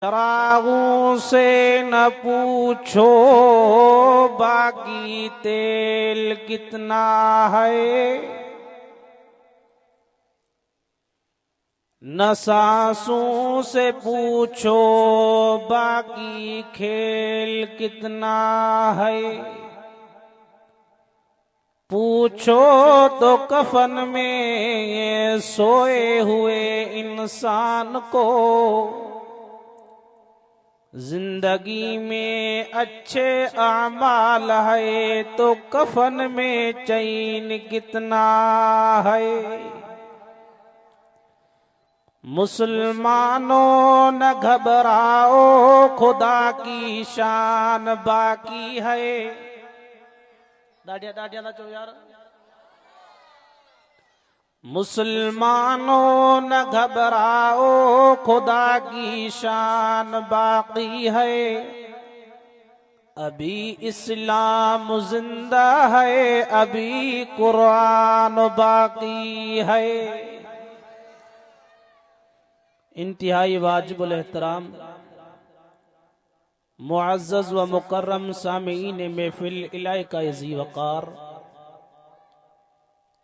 चरागों से न पूछो बाकी तेल कितना है, न सांसों से पूछो बाकी खेल कितना है। पूछो तो कफन में सोए हुए इंसान को, जिंदगी में अच्छे आमाल है तो कफन में चैन कितना है। मुसलमानों न घबराओ खुदा की शान बाकी है। दाढ़िया दाढ़िया ना चो यार। मुसलमानों न घबराओ खुदा की शान बाकी है। अभी इस्लाम जिंदा है, अभी कुरान बाकी है। इंतहाई वाजिबुल एहतराम मुअज़्ज़ज़ व मुकर्रम सामीईन महफिल इलाका इज़ी वक़ार,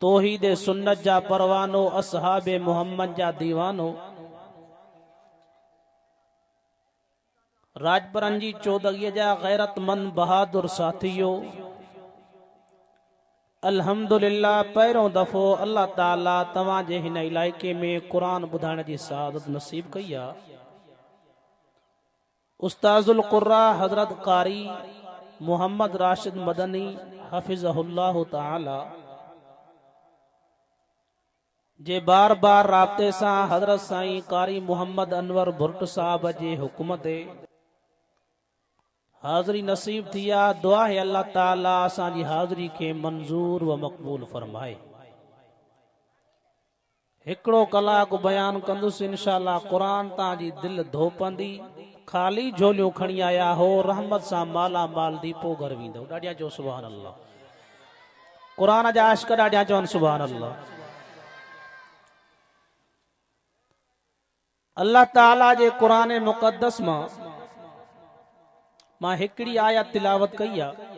तौहीद सुन्नत जा परवानो, असहाबे मोहम्मद जा दीवानो, राजपुरन जी चौदगीअ जा गैरतमंद बहादुर साथियो, अल्हम्दुलिल्लाह पहिरों दफ़ो अल्लाह ताला तव्हां जे हिन इलाइक़े में क़ुरान ॿुधाइण जी सआदत नसीब कई आहे। उस्ताज़ुल क़ुर्रा हज़रत कारी मोहम्मद राशिद मदनी हफ़िज़हुल्लाह ताला जे बार बार राब्ते सां हज़रत साईं कारी मोहम्मद अनवर भुर्ट साहब जे हुकुम ते हाज़री नसीब थी आहे। दुआ है अल्लाह ताला असांजी हाज़री के मंजूर व मक़बूल फरमाए। हिकिड़ो कलाक बयान कंदुसि इंशाअल्लाह। क़ुरान तव्हांजी दिल धोपंदी, खाली झोलियूं खणी आया हो, रहमत सां माला माल दीपो घर वेंदो। ॾाढिया चओ सुभान अल्लाह। क़ुरान जा आशिक़ ॾाढिया चवनि सुभान अल्लाह। अल्लाह ताला जे क़ुरान मुक़द्दस मां हिकिड़ी आयत तिलावत कई आहे।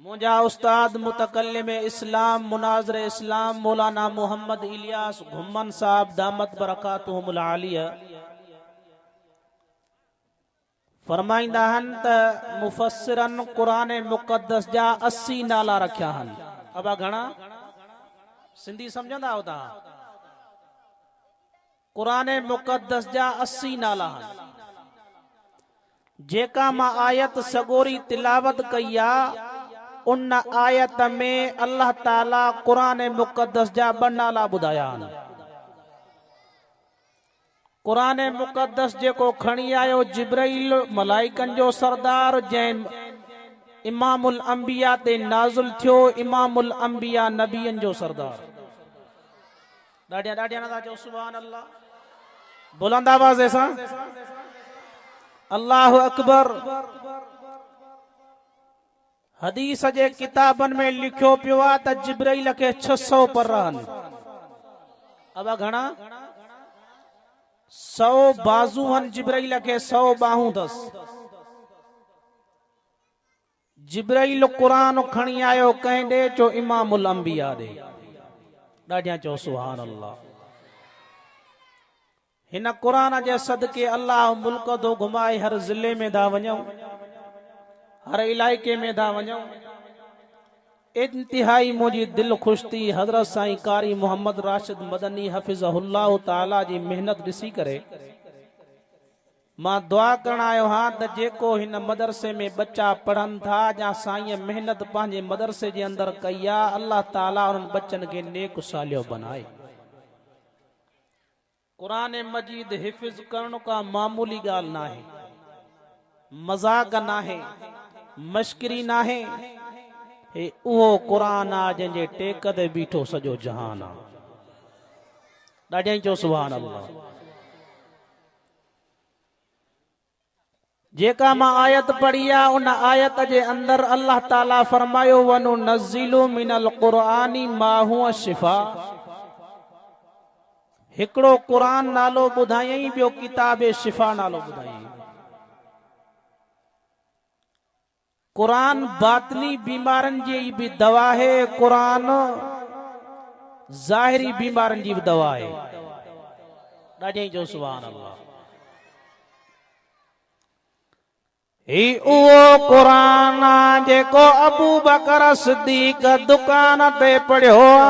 मुंहिंजा उस्ताद मुतकल्लिम इस्लाम मुनाज़िर इस्लाम मौलाना मोहम्मद इलियास घुम्मन साहब दामत बरकातुहुमुल आलिया फरमाईंदा आहिनि त मुफ़स्सिरन क़ुरान मुक़द्दस जा 80 नाला रखिया आहिनि। अबा घणा? सिंधी सम्झंदा आहियो तव्हां? क़ुरान मुक़द्दस जा 80 नाला आहिनि। जेका मां आयत सगोरी तिलावत कई आहे, उन आयत में अल्लाह ताला क़ुरान मुक़द्दस जा 2 नाला ॿुधाया आहिनि। क़ुरान मुक़द्दस जेको खणी आयो जिब्राइल मलाइकनि जो सरदार, जंहिं इमामुल अंबिया ते नाज़िल थियो, इमामुल अंबिया नबियनि जो सरदार। ॾाढिया ॾाढिया नथा चओ सुभान अल्लाह। बुलंद आवाज़ सां अल्लाहु अकबर। हदीस जे किताबनि में लिखियो पियो आहे त जिब्राइल खे 600 पर आहिनि। अब घणा? 100 बाज़ू आहिनि जिब्राइल खे, 100 बाहूं अथसि। जिब्राइल क़ुरान खणी आयो कंहिं ॾे? चो इमामुल अंबिया ॾे। ॾाढिया चओ सुभान अल्लाह। हिन क़ुरान जे सदके अल्लाह मुल्क थो घुमाए, हर ज़िले में था वञूं, हर इलाइक़े में था वञूं। इंतिहाई मुंहिंजी दिल ख़ुशि थी हज़रत साईं कारी मोहम्मद राशिद मदनी हफ़िज़हुल्लाह ताला जी मेहनत ॾिसी करे। मां दुआ करण आयो हाँ त जेको हिन मदरसे में बच्चा पढ़नि था, या साईं मेहनत पंहिंजे मदरसे जे अंदर कई आहे, अल्लाह ताला उन्हनि बच्चनि खे नेक सालियो बनाए। क़ुरान मजीद हिफ़्ज़ करण का मामूली ॻाल्हि ना है, मज़ाक ना है, मश्करी ना है। हे उहो क़ुरान आ जंहिंजे टेक ते बीठो सॼो जहान आ। ॾाढिया चओ सुभान अल्लाह। जेका मां आयत पढ़ी आहे, उन आयत जे अंदर अल्लाह ताला फरमायो वनुनज़्ज़िलु मिनल क़ुरआनी मा हुवा शिफ़ा। हिकड़ो कुरान नालो ॿुधायई, ॿियो किताब शिफा नालो ॿुधायई। कुरान बातनी बीमारन जी भी दवा है, कुरान ज़ाहिरी बीमारन जी भी दवा है। ॾाढी जो सुभान अल्लाह। ही उहो कुरान जेको अबू बकर सिद्दीक दुकान ते पढ़ियो आ,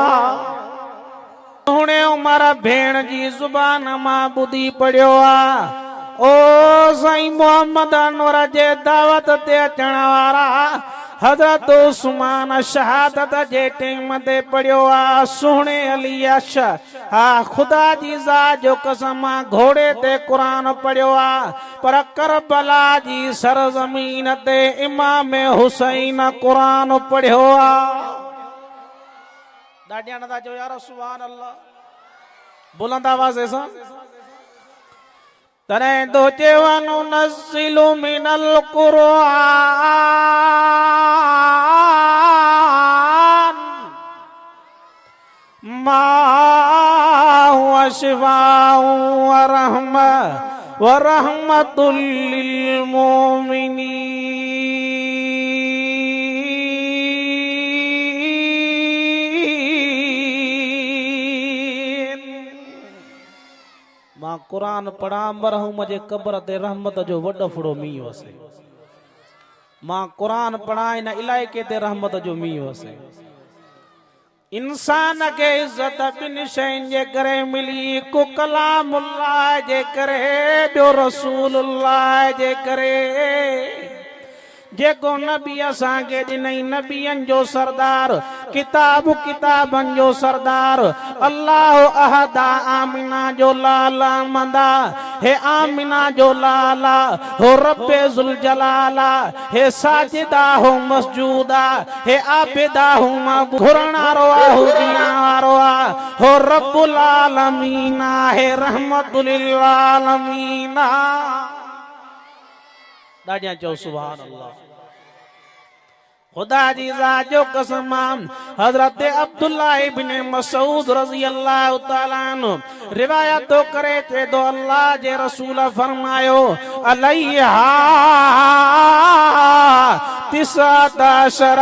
हुणे उमर भेण जी ज़ुबान मां ॿुधी पढ़ियो आ। ओ साईं मोहम्मद अनवर जे दावत ते अचण वारा हज़रत उस्मान शहादत जे टाइम ते पढ़ियो आ। सुहिणे अली अश हा खुदा जी ज़ात जो कसम घोड़े ते कुरान पढ़ियो आ, पर करबला जी सरज़मीन ते इमाम हुसैन कुरान पढ़ियो आ। ॾाढिया नथा चओ यार सुभान अल्लाह, बुलंद आवाज़ सां। तॾहिं तो चवनि नज़िलु मिनल क़ुरआन मा हुवा शिफ़ाउ व रहमतुल लिल मोमिनीन। मां कुरान पढ़ा मरहूम जे कब्र ते रहमत जो वॾो फुड़ो मींहुं वसे। मां कुरान पढ़ा इन इलाइके ते रहमत जो मींहुं वसे। इंसान के इज्जत बिन शयुनि जे करे मिली, हिकु कलामुल्लाह जे करे, ॿियो रसूलुल्लाह जे करे। जेको नबी असांखे ॾिनई, नबियनि जो सरदार, किताब किताबनि जो सरदार, अल्लाह अहदा आमिना जो लाला मंदा, हे आमिना जो लाला हो रब्बे जुल जलाला, हे साजिदा हो मसजूदा, हे आबिदा हो घुरणारो हो दियारो हो रब्बुल आलमीना, हे रहमतुल लिल आलमीना। ॾाढिया चओ सुभान अल्लाह। खुदा जी ज़ात जो कसम हजरत अब्दुल्ला इब्न मसूद रज़ी अल्लाह तआला अन्हु रिवायत तो करे थे तो अल्लाह जे रसूल फरमायो अलैहा तिसाताशर,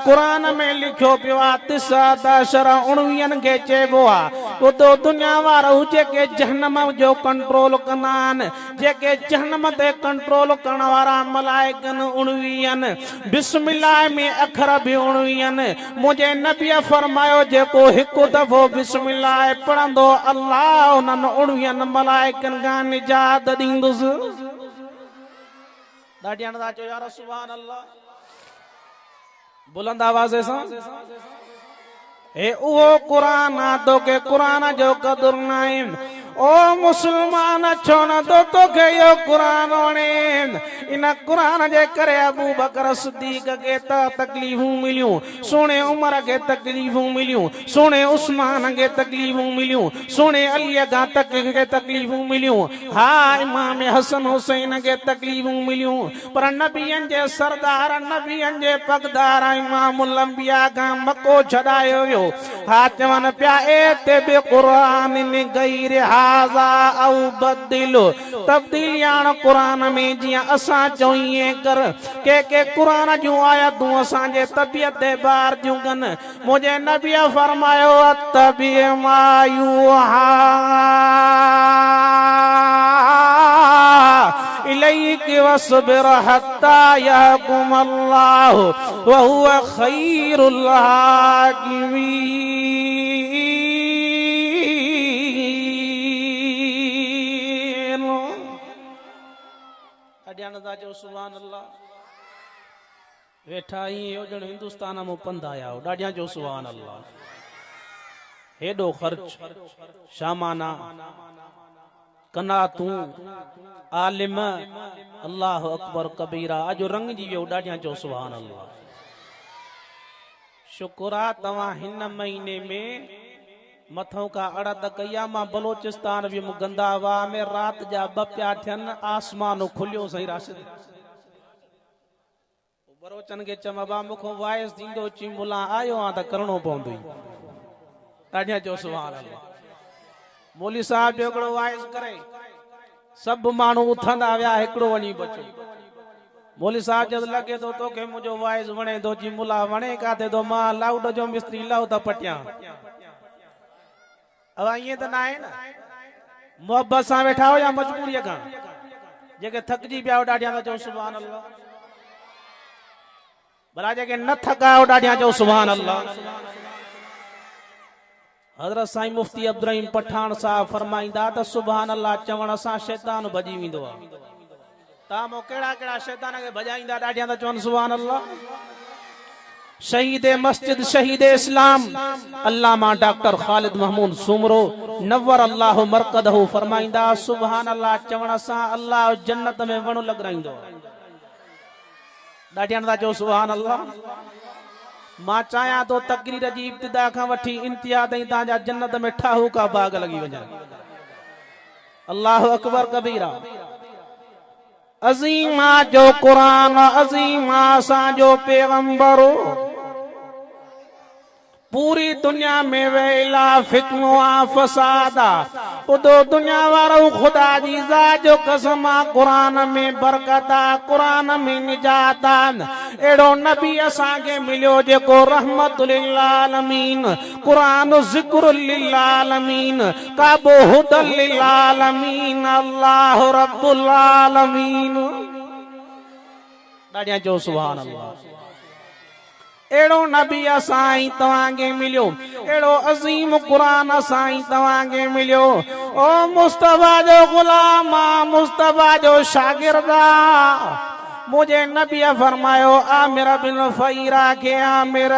कुरान में लिखो पियो आ तिसाताशर 19 के चेबो आ। तो दुनिया वारा हुजे के जहन्नम जो कंट्रोल कंदा आहिनि, जेके जहन्नम ते कंट्रोल करण वारा मलाइकन 19 बिस्मिल्लाह में अखर भी 19। मुझे नबी फरमायो जेको हिकु दफ़ो बिस्मिल्लाह पढ़ंदो अल्लाह उन्हनि 19 मलाइकन खां निजात ॾींदुसि। ॾाढिया नथा चओ यार सुभान अल्लाह, बुलंद आवाज़ सां। हे उहो कुरान आ तोखे कुरान जो क़दुर नाहे। ओ मुसलमान छो न तोखे यो कुरान वणे। इन कुरान जे करे अबू बकर सिद्दीक के तकलीफ़ूं मिलियूं, सुहिणे उमर के तकलीफ़ूं मिलियूं, सुहिणे उस्मान के तकलीफ़ूं मिलियूं, सुहिणे अलीअ खां के तकलीफ़ूं मिलियूं, हा इमाम हसन हुसैन के तकलीफ़ूं मिलियूं, पर नबियनि जे सरदार नबियनि जे पगदार इमामुल अंबिया खां मको छॾायो वियो। हा चवनि पिया एते बि क़ुरान गैर हाज़ा औ बदिलो, तब्दीली आण कुरान में जीअं असां चोईं कर। के कुरान जूं आयतूं असांजे तबियत ते बार जूं कनि। मुंहिंजे नबी फरमायो अतबी मा यूहा इलैक वस्बिर हत्ता यहकुम अल्लाह व हुवा खैरुल हाकिमीन। जो सुभान अल्लाह। वेठा ही ॼण हिंदुस्तान में पंध आया हो। ॾाढिया जो सुभान अल्लाह। हेॾो ख़र्च शामाना कना तूं आलिम अल्लाह अकबर कबीरा अॼु रंग जी वियो। ॾाढिया जो सुभान अल्लाह। शुक्र आ तव्हां हिन महीने में मथों का अड़द कया। मां बलोचिस्तान भी गंदावा में रात जा 2 पिया थियनि, आसमान खुलियो सही राशिद बरोचन के चमबा मुखो वाइस दींदो चिमुला आयो आ त करणो पवंदो। ॾाढिया जो सुभान अल्लाह। मौली साहब जो हिकिड़ो वाइस करे सब माण्हू उथंदा विया हिकिड़ो वञी बचो मौली साहब जब लगे तो तोखे मुंहिंजो वाइस वणे थो जी मुला वणे काथे तो मां लाउड जो मिस्त्री लाउ त पटियां अब ईअं त न आहे न मोहब्बत सां वेठा हो या मजबूरीअ खां जेके थकिजी पिया हो ॾाढियां त चओ सुभान अल्लाह भला जेके न थका हो ॾाढियां चओ सुभान अल्लाह हज़रत साईं मुफ्ती अब्दुल रहीम पठान साहब फरमाईंदा त सुभान अल्लाह चवण सां शैतान भॼी वेंदो आहे तव्हां मूं कहिड़ा कहिड़ा शैतान खे भॼाईंदा ॾाढियां त चवनि सुभान अल्लाह शहीद मस्जिद शहीद इस्लाम अल्लामा डॉक्टर खालिद महमूद सुमरो नवर अल्लाह मरकदहू फरमाईंदा सुभान अल्लाह चवण सां अल्लाह जन्नत में वण लॻराईंदो ॾाढियां था चओ सुभान अल्लाह मां चाहियां तो तकरीर जी इब्तिदा खां वठी इंतिहा ताईं तव्हांजा जन्नत में ठाहूका बाग लॻी वञनि अल्लाह अकबर कबीरा अज़ीमा जो कुरान अज़ीमा असांजो पैगंबर पूरी दुनिया में वेला फितनो आ फसादा उदो दुनिया वारो खुदा जी ज़ात जो कसम कुरान में बरकत कुरान में निजात एड़ो नबी असां के मिलियो जेको रहमतुल लिल आलमीन कुरान ज़िक्रुल लिल आलमीन काबो हुदल लिल आलमीन अल्लाह रब्बुल आलमीन ॾाढियां चओ सुभान अल्लाह एड़ो नबी असाई तवांगे मिलियो एड़ो अजीम कुरान असाई तवांगे मिलियो ओ मुस्तफा जो गुलाम मुस्तफा जो शागिर्दा मुझे नबी फरमायो आमिर बिन फईरा के आमिर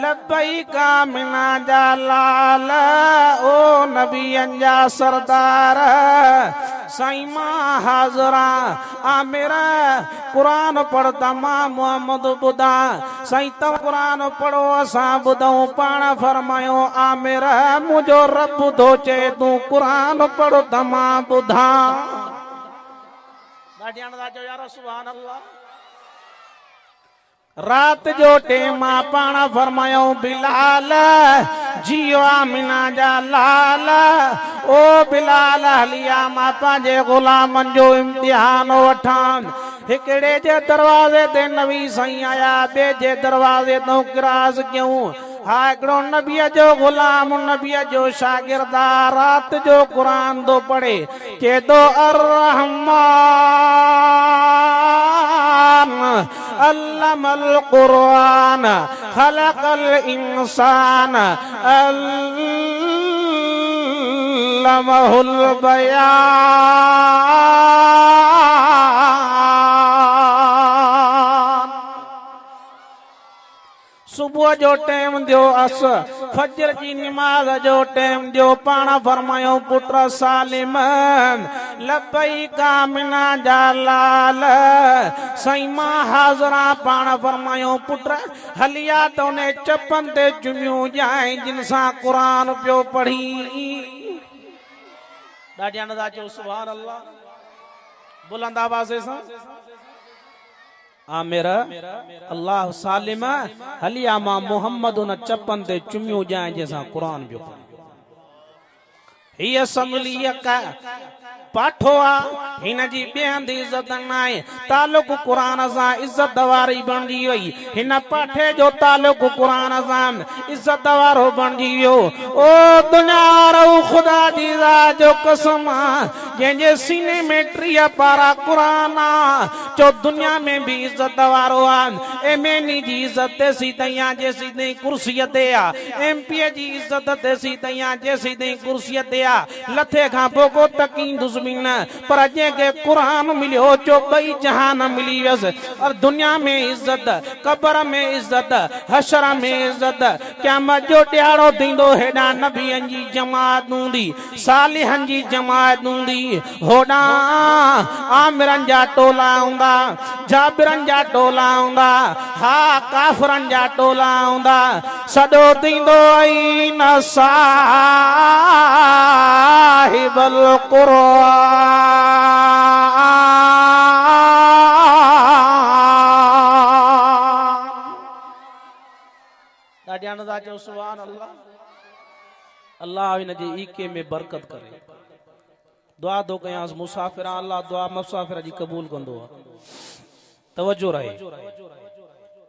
लब्बैका मिना जालाल ओ नबी अंजा सरदार साईं मां हाज़रा आमिर कुरान पढ़ता मां मोहम्मद बुधा साईं तव्हां कुरान पढ़ो असां ॿुधऊं पाण फरमायो आमिर मुंहिंजो रब थो चए तूं कुरान पढ़ त मां ॿुधा सुभान अल्लाह रात जो टेम पाण फरमायो बिलाल जियो आमिना जा लाल ओ बिलाल हलिया मां पंहिंजे गुलामन जो इम्तिहान वठान हिकड़े जे दरवाजे ते नबी साईं आया ॿिए जे दरवाजे तो क्रॉस क्यों हा हिकिड़ो नबीअ जो गुलाम नबीअ जो शागिर्दा रात जो कुरान तो पढ़े के तो अर्रहमान अल्लमल कुरान खलकल इंसान अल्लमहुल बयान सुबह जो टाइम दियो अस फजर की नमाज जो टाइम दियो पाण फरमायो पुत्र सालिम लब्बैका मिना जालाल साईं मां हाज़रा पाण फरमायो पुत्र हलिया तो ने चपन ते चुमियूं जाए जिन सां कुरान पियो पढ़ी ॾाढियां नज़ा चओ सुभान अल्लाह बुलंद आवाज़ सां आमिर अल्लाह सालिम हलिया मां मोहम्मद उन चपन ते चुमियूं जाए जैसा कुरान जो ही असम्बली का पाठो आ हिन जी ॿियनि जी इज़त नाहे तालुक कुरान सां इज़त वारी बणजी वई हिन पाठे जो तालुक कुरान सां इज़त वारो बणजी वियो ओ दुनिया रो खुदा जी ज़ात जो कसम जंहिंजे सीने में 30 पारा कुरान आ जो दुनिया में भी इज़त वारो आ एमएनई जी इज़त तेसी तैया जेसी ताईं कुर्सीअ ते आ एमपीए जी इज़त तेसी तैया जेसी ताईं कुर्सीअ ते आ लथे खां पोइ को तकींदुसि पर जेके कुरान मिलियो जो बई जहान मिली वियसि और दुनिया में इज्जत कब्र में इज्जत हशर में इज्जत क़यामत जो ॾियारो थींदो हेॾा नबियनि जी जमात हूंदी सालिहनि जी जमात हूंदी होॾा आमिरनि जा टोला हूंदा जाबिरनि जा टोला हूंदा हा काफ़िरनि जा टोला हूंदा सॼो थींदो ऐं न साहिबल कुरान ॾाढियां नज़ा चओ सुभान अल्लाह अल्लाह इन जे ईके में बरकत करे। दुआ दो कयांस मुसाफिर अल्लाह दुआ मुसाफिर जी कबूल कंदो। तवज्जो रहे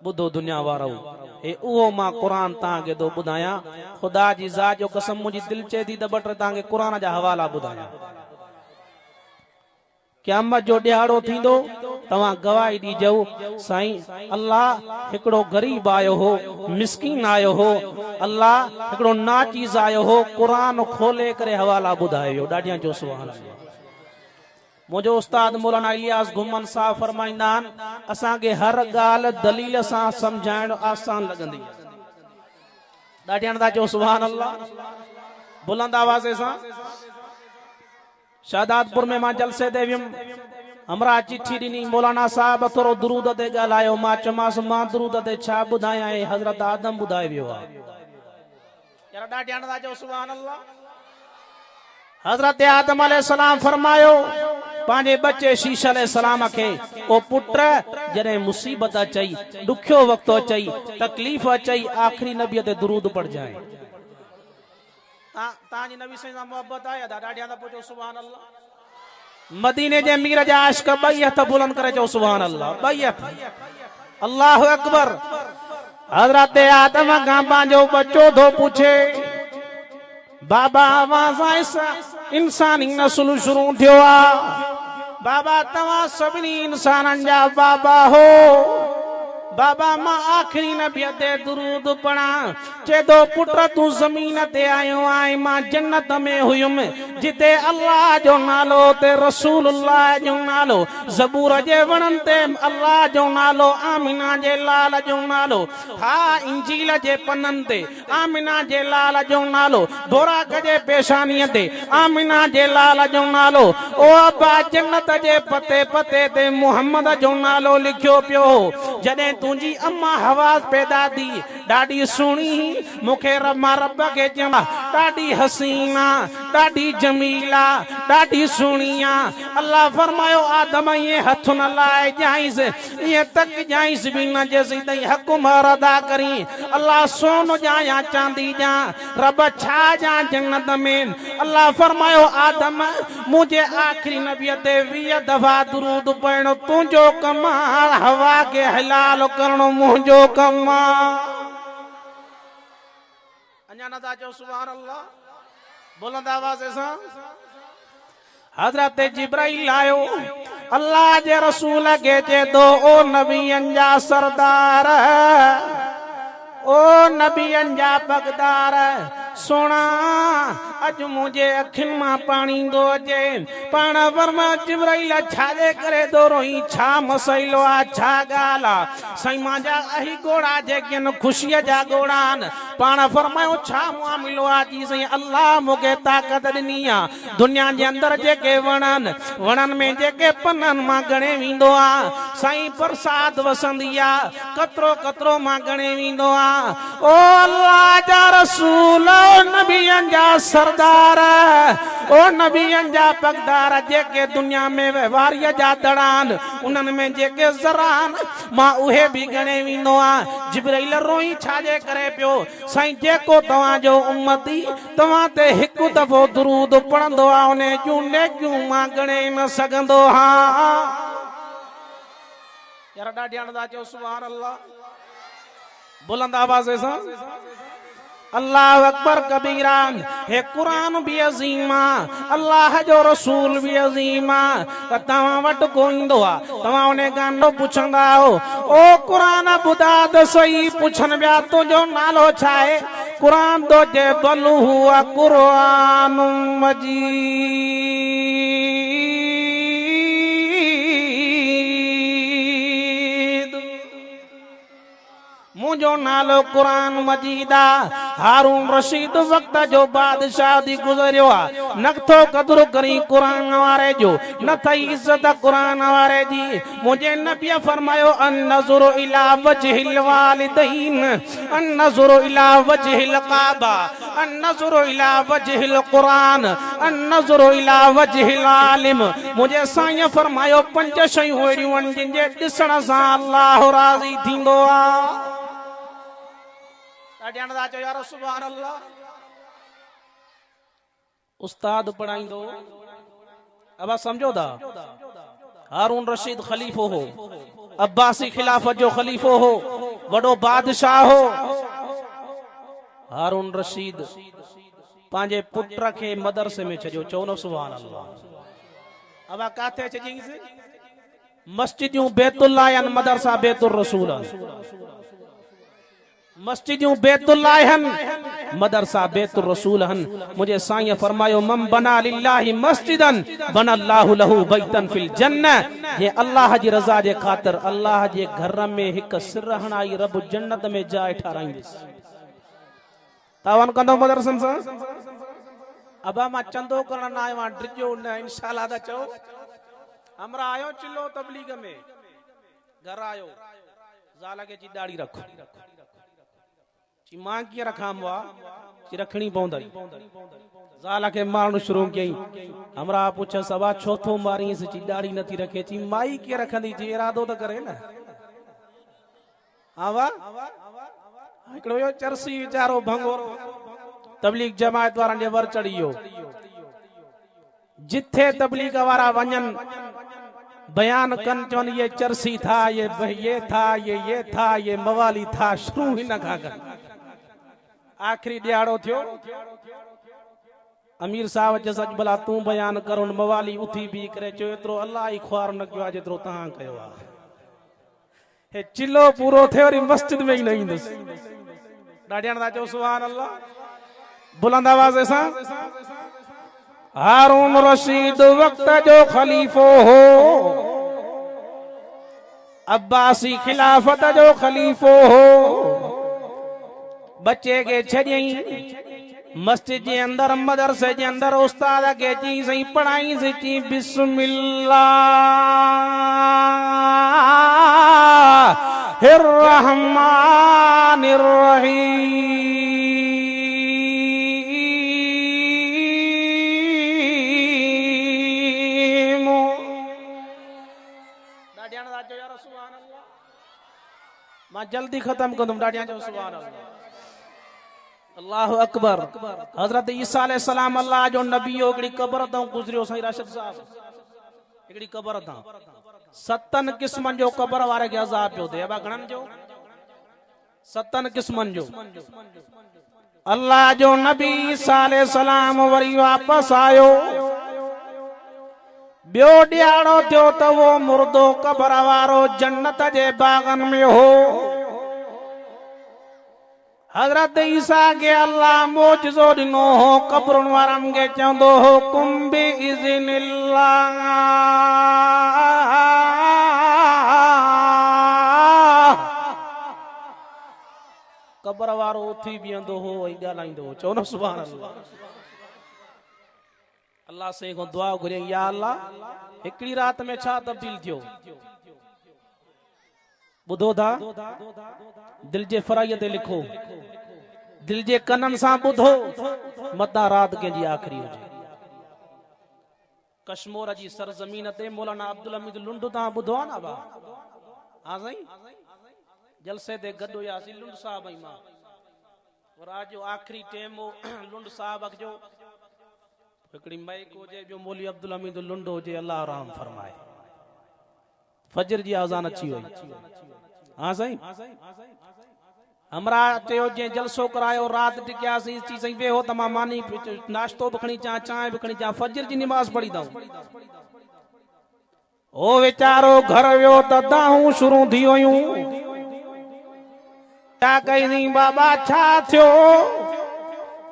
बुधो दुनिया वारो ए उहो मां कुरान तांगे दो बुधाया खुदा जी ज़ात जो कसम मुजी दिल चे थी त बटर तांगे कुरान जा हवाला बुधाया। क़यामत जो ॾियारो थींदो तव्हां गवाही ॾिजो साईं अल्लाह हिकिड़ो गरीब आयो हो, मिस्कीन आयो हो, अल्लाह हिकिड़ो नाचीज़ आयो हो, कुरान खोले करे हवाला ॿुधायो। ॾाढियां जो सुभान अल्लाह। मुझो उस्ताद मौलाना इलियास घुमन साहब फरमाईंदा आहिनि असांखे हर ॻाल्हि दलील सां सम्झाइण आसान लॻंदी। ॾाढियां था चओ सुभान अल्लाह। बुलंद आवाज़ सां शादातपुर में मां जलसे ते वियुमि, हमरा चिठी ॾिनी मौलाना साहब थोरो दुरूद ते ॻाल्हायो। मां चयोमांसि मां दुरूद ते छा ॿुधायां, हज़रत आदम ॿुधाए वियो आहे। यार ॾाढियां था चओ सुभान अल्लाह। हज़रत आदम अलैहिस्सलाम फरमायो पांजे बच्चे शीश अलैहिस्सलाम खे ओ पुट जॾहिं मुसीबत अचई, ॾुखियो वक़्तु अचई, तकलीफ़ अचई, आखिरी नबीअ ते दुरूद पढ़जाए। तांजी नबी सां मोहब्बत आहे ॾाढियां था पुछो सुभान अल्लाह। मदीने जे मीर जा आशिक ॿई हथ बुलंद करे चओ सुभान अल्लाह। ॿई हथ अल्लाहु अकबर। हज़रत आदम खां पंहिंजो बच्चो थो पुछे बाबा आवाज़ इंसानी नस्ल शुरू थियो आहे, बाबा तव्हां सभिनी इंसाननि जा बाबा हो, बाबा मां आखिरी नबीअ ते दुरूद पढ़ा। चे दो पुट तू ज़मीन ते आयो आहीं, मां जन्नत में हुयुमि जिते अल्लाह जो नालो ते रसूलुल्लाह जो नालो, ज़बूर जे वणनि ते अल्लाह जो नालो, आमिना जे लाल जो नालो, हा इंजील जे पन्ननि ते आमिना जे लाल जो नालो, बोराक जे पेशानीअ ते आमिना जे लाल जो नालो, ओ अब्बा जन्नत जे पते पते ते मुहम्मद जो नालो लिखियो पियो। जॾहिं तुंहिंजी अम्मा हवा पैदा थी ॾाढी सुहिणी, मूंखे मां रब खे चवां ॾाढी हसीना, ॾाढी जमीला, ॾाढी सुहिणी आहे। अल्लाह फरमायो आदम ये हथ न लाए जाइस, ये तक जाइस भी न जैसे तई हक मर अदा करी। अल्लाह सोन जा या चांदी जा, रब छा जा जन्नत में। अल्लाह फरमायो आदम मुझे आखिरी नबी ते 20 दफा दुरूद पढ़णो तुंहिंजो कम, हवा के हलाल करणो मुंहिंजो कम। अञा न था चओ सुभान अल्लाह। बुलंद आवाज़ सां हज़रत जिब्राइल आयो, अल्लाह जे रसूल के चे दो ओ नबियन जा सरदार, ओ नबियन जा बगदार, सोना अज मुझे अखिन मां पानी दो अचे। पाण वर्मा जिब्राइल छाजे करे दो रोई, छा मसइलो आ, छा ॻाल्हि आ। साईं मांजा अही घोड़ा जेके न ख़ुशीअ जा घोड़ा आहिनि। पाण फरमायो छा मामिलो आ जी साईं अल्लाह मूंखे ताक़त ॾिनी आ, दुनिया जे अंदरि जेके वणनि वणनि में जेके पननि मां गणे वेंदो आ, साईं बरसात वसंदी आ, कतरो कतरो मां गणे वेंदो आ। ओ अल्लाह जा रसूल, ओ नबियन जा सरदार, ओ नबियन जा पगदार, जेके दुनिया में व्यवहारिय जा दड़ान उन्हनि में जेके ज़रान मां उहे बि गणे वेंदो आ। जिब्राइल रोई छाजे करे पियो, साईं जेको तव्हां जो उम्मती तव्हां ते हिकु दफ़ो दुरूद पढ़ंदो आहे उन जूं नेकियूं मां गणे न सघंदो। हा यार ॾाढियां था चओ सुभान अल्लाह। बुलंद आवाज़ सां अल्लाह अकबर कबीरा। हे कुरान भी अज़ीमा, अल्लाह जो रसूल भी अज़ीमा। तव्हां वटि को ईंदो आहे तव्हां उन गानो पुछंदा हो, ओ कुरान ॿुधा त सही, पुछनि ॿिया तुंहिंजो नालो छा आहे। कुरान तो जे बल हुआ कुरान मजीद, मुझो नालो कुरान मजीदा। हारून रशीद वक्त जो बादशाह दी गुजरियो आ, नथो कदर करी कुरान वारे जो, न थई इज्जत कुरान वारे जी। मुझे नबी फरमायो अन नज़ुरु इला वजहिल वालिदैन, अन नज़ुरु इला वजहिल काबा, अन नज़ुरु इला वजहिल कुरान, अन नज़ुरु इला वजहिल आलिम। मुझे साईं फरमायो 5 शयूं अहिड़ियूं आहिनि जिनजे ॾिसण सां अल्लाह राज़ी थींदो आ। ॾाढियां था चओ यार सुभान अल्लाह। उस्ताद पढ़ाईंदो अब समझो था हारून रशीद खलीफो हो अब्बासी खिलाफत जो खलीफो हो वडो बादशाह हो हारून रशीद पांजे पुत्र के मदरसे में छजो चौनो सुभान अल्लाह अब काथे छजीस मस्जिदूं बैतुल्लाह अन मदरसा बैतुर रसूल मस्जिदूं बैतुल्लाह हन मदरसा बैतुर रसूल हन मुझे साईं फरमायो मम बना लिल्लाहि मस्जिदन बनल्लाहु लहू बैतन फिल जन्नह ये अल्लाह जी रज़ा जे खातिर अल्लाह जे घर में एक सिरहणाई रब जन्नत में जाए ठाराईंदिस तावन कंदो मदरसन सा अब मां चंदो करण आयो आ ड्रिजो न इंशाअल्लाह दा चओ हमरा आयो चिल्लो तबलीग में घर आयो ज़ाल के ची दाढ़ी रखो ची मां की रखाम वा ची रखणी पवंदई ज़ाल के मारनु शुरू कई हमरा पूछ सवा चौथो मारी से ची दाढ़ी नथी रखे ची माई के रखंदी जी इरादो तो करे ना आवा हिकड़ो यो चरसी विचारो भंगोरो तबलीग जमात वारन जे वर चढ़ियो जिथे तबलीग वारा वञन बयान कन चवन ये चरसी था ये था ये था ये मवाली था शुरू ही न खा कर आखिरी दिहाड़ो थियो अमीर साहब जे सच भला तू बयान करो मवाली उठी भी करे चो एतरो अल्लाह ही ख्वार न कयो जेतरो तहां कयो आ हे चिल्लो पूरो थे और मस्जिद में ही नहीं दस डाडियान दा चो सुभान अल्लाह बुलंद आवाज ऐसा हारून रशीद वक्त जो खलीफो हो अब्बासी खिलाफत जो खलीफो हो बच्चे के छजई मस्जिद के अंदर मदरसे के अंदर उस्ताद के ची सही पढ़ाई से ची बिस्मिल्लाहिर्रहमानिर्रहीम डाडियान दा जो यार सुभान अल्लाह मां जल्दी खत्म कंदम डाडियान जो सुभान अल्लाह अल्लाह अकबर हजरत ईसा अलैहिस्सलाम अल्लाह जो नबी हो एकड़ी कब्र तो गुजरियो सही राशिद साहब एकड़ी कब्र था 7 किस्मन जो कब्र वारे के अजाब पियो दे अब घणन जो 7 किस्मन जो अल्लाह जो नबी ईसा अलैहिस्सलाम वरी वापस आयो बियो ॾियारो थियो त वो मुर्दो कब्र वारो जन्नत जे बागन में हो हजरत ईसा के अल्लाह मोजज़ो दिनो हो कब्रुन वारन के चंदो हो कुम बि इज़्निल्लाह कब्र वारो उथी बीहंदो हो ऐं ॻाल्हाईंदो हो चओ न सुभान अल्लाह अल्लाह से को दुआ घुरे या अल्लाह हिकड़ी रात में छा तब्दील थियो बुधो था दिल जे फराईअ ते लिखो दिल जे कनन सां बुधो मता रात के जी आखिरी हो कश्मीर जी सरजमीन ते मौलाना अब्दुल हमीद लुंड ता बुधो ना बा हां सही जलसे ते गडो यासी लुंड साहब आई मां और आज जो आखिरी टाइम हो लुंड साहब जो हिकड़ी मई को जे जो मौली अब्दुल हमीद लुंड हो जे अल्लाह रहम फरमाए फजर जी अजान अच्छी हुई हाँ सही हमरा चयो जे जलसो करायो रात टिकिया सी चीज सही वे हो तमा मानी नाश्तो बखणी चा चाय बखणी चा फजर जी नमाज पढ़ी दाऊं ओ वेचारो घर वियो त दाहूं शुरू थी वयूं क्या कही बाबा छा थियो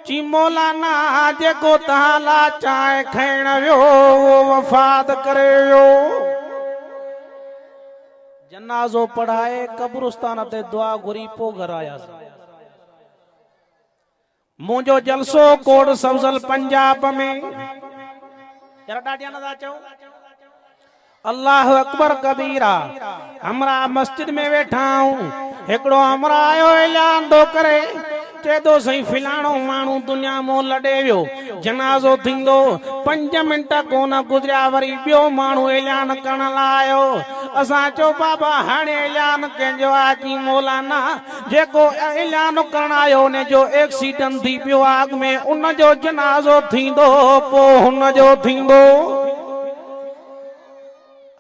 ची मौलाना जेको तहां ला चाय खाइण वियो वो वफात करे वियो जनाजो पढ़ाए कब्रिस्तान ते दुआ घुरी पो घर आया मुझो जलसो कोड सवजल पंजाब में यार डाडिया ना चो अल्लाह अकबर कबीरा हमरा मस्जिद में बैठा हूं एकड़ो हमरा आयो ऐलान दो करे चे तो सही फिलाणो मानू दुनिया मो लड़े वियो जनाजो थींदो 5 मिनट कोन गुजरिया वरी बियो मानू ऐलान करण लायो असां चो बाबा हाणे ऐलान कंहिंजो आजी मौलाना जेको ऐलान करण आयो ने जो एक्सीडेंट थी पियो आग में उन जो जनाजो थींदो पो हुन जो थींदो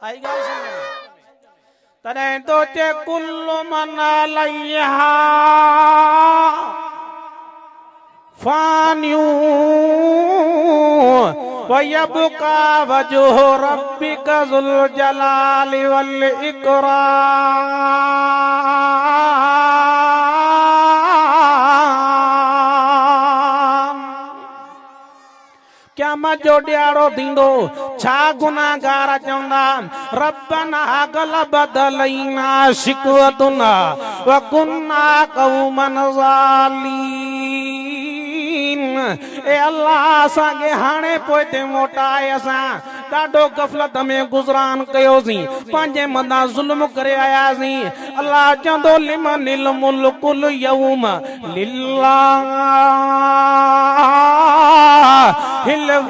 आई ॻाल्हि समझ में तॾहिं तो चे कुल्लु मन अलैहा फानियूं वयबका वजहु रब्बिका ज़ुल जलालि वल इकराम क़यामत जो ॾियारो थींदो छा गुनाहगार चवंदा रब्बना गलबत अलैना शिकवतुना व कुन्ना कौमन ज़ालिमीन ए अल्लाह असांखे हाणे पोइ ते मोटाए असां ॾाढो गफ़लत में गुज़रान कयोसीं पंहिंजे मथां ज़ुल्म करे आयासीं अल्लाह चवंदो लिमनिल मुल्कुल यौम लिल्लाहिल